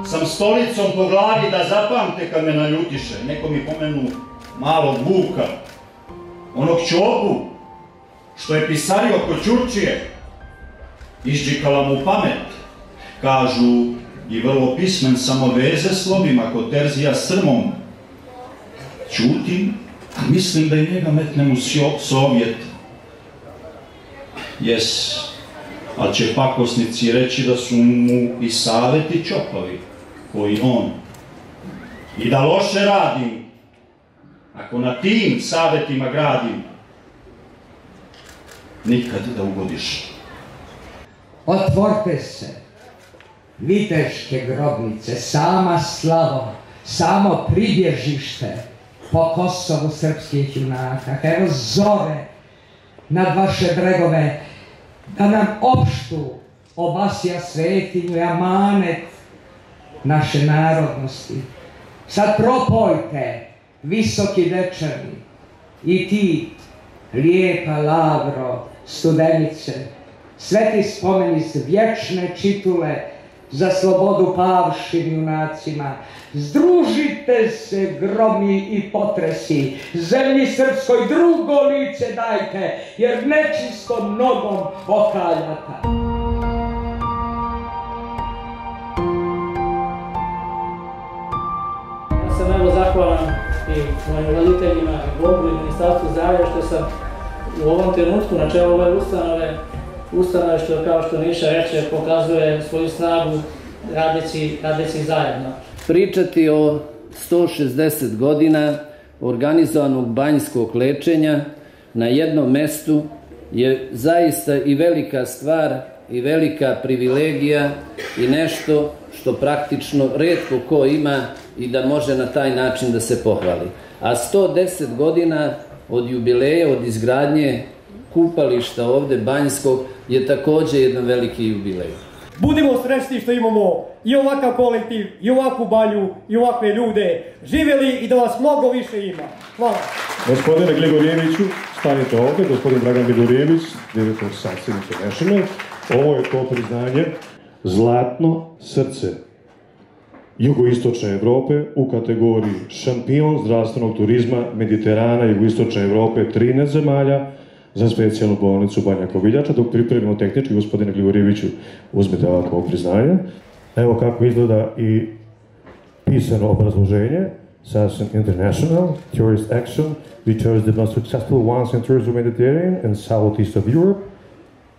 sam stolicom po glavi da zapamte kad me naljutiše. Neko mi pomenu malog Vuka, onog Ćopu, što je pisario kod Ćurčije. Išđikala mu pamet, kažu, i vrlo pismen samo veze slobima kod Terzija Srmom. Ćutim, a mislim da i njega metnem u Sovjet. Jes, ali će pakosnici reći da su mu i saveti Ćopovi, koji on. I da loše radim, ako na tim savetima gradim, nikad da ugodiš. Otvorte se, viteške grobnice, sama slava, samo pribježište po Kosovu srpskih junaka. Evo zore nad vaše bregove, da nam opštu obasja svetinju i amanet naše narodnosti. Sad propojte, visoki dečani, i ti, lijepa Lavro, Studenice, sveti spomenic vječne čitule za slobodu pavšim junacima. Združite se, gromi i potresi, zemlji srpskoj drugo lice dajte, jer nečistom nogom okaljata. Ja sam evo zahvalan i mojim roditeljima i Bogu i Ministarstvu zdravlja što sam u ovom trenutku na čelu ove ustanove što, kao što Niša reče, pokazuje svoju snagu radeći zajedno. Pričati o 160 godina organizovanog banjskog lečenja na jednom mestu je zaista i velika stvar i velika privilegija i nešto što praktično retko ko ima i da može na taj način da se pohvali. A 110 godina od jubileja, od izgradnje kupališta ovde banjskog je takođe jedan veliki jubilej. Budimo srećni što imamo i ovakav kolektiv, i ovakvu banju, i ovakve ljude. Živjeli i da vas mnogo više ima. Hvala. Gospodine Gligorijeviću, stanite ovde. Gospodin Dragan Gligorijević, direktor Sunset International. Ovo je to priznanje Zlatno srce jugoistočne Evrope u kategoriji šampion zdravstvenog turizma Mediterana jugoistočne Evrope 13 zemalja za specijalnu bolnicu Banja Koviljača. Dok pripremimo tehnički, gospodine Gligorijeviću, uzmete ovako priznanje. Evo kako izgleda i pisano obrazloženje. Sunset International, Tourist Action, we chose the most successful ones in tourism Mediterranean and southeast of Europe.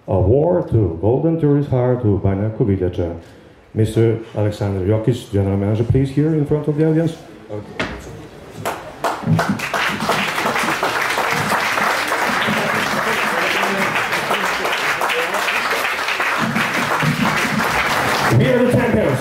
Award to Golden Tourist Heart to Banja Koviljača. Mr. Alexander Jokic, General Manager, please, here in front of the audience. We are the champions.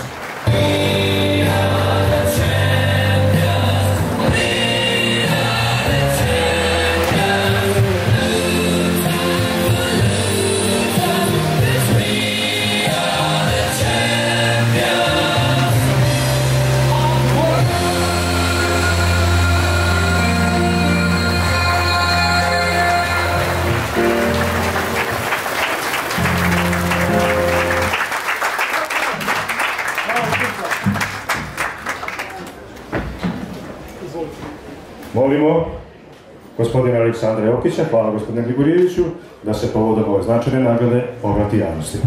Molimo gospodina Aleksandra Jokića, hvala gospodine Gligorijeviću, da se povodom ove značajne nagrade obrati javnosti.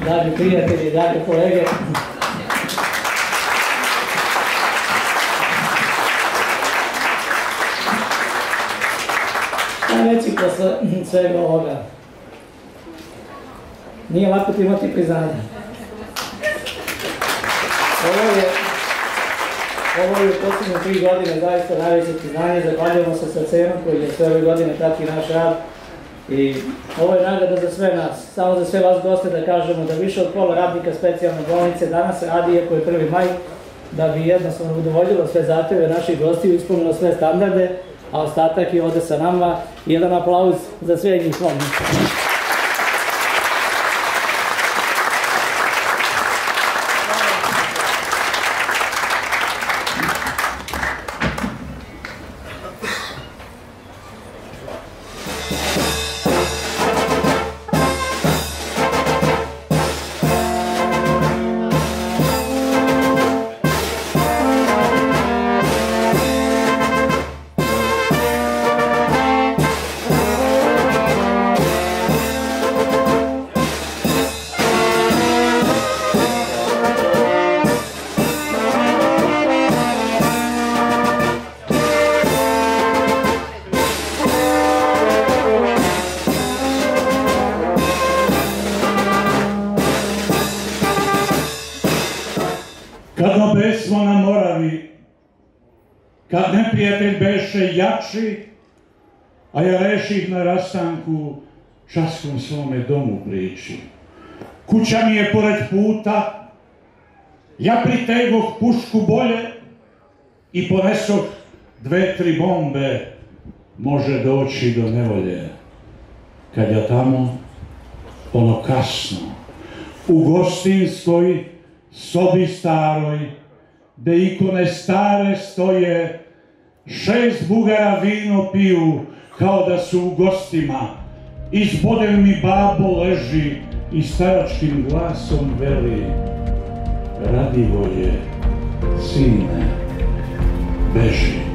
Dragi prijatelji, dragi kolege, šta reći posle svega ovoga? Nije lako imati priznanje. Ovo je u posljednje 3 godine zaista najveće priznanje. Zahvaljujemo se sa cenom koji je sve ove godine prati naš rad. I ovo je nagrada za sve nas, samo za sve vas goste da kažemo da više od pola radnika specijalne bolnice danas radi, iako je 1. maj, da bi jednostavno udovoljilo sve zahtjeve naših gostiju, ispunilo sve standarde, a ostatak je ovde sa nama. Jedan aplauz za sve njih. Kad obesmo na Moravi, kad neprijatelj beše jači, a ja reših na rastanku časkom svome domu priči. Kuća mi je pored puta, ja pritegoh pušku bolje i ponesoh 2-3 bombe, može doći do nevolje. Kad ja tamo, ono kasno, u gostinskoj sobi staroj, gde ikone stare stoje, 6 Bugara vino piju kao da su u gostima. Izbodev mi babo leži i staračkim glasom veli: Radivoje, sine, beži.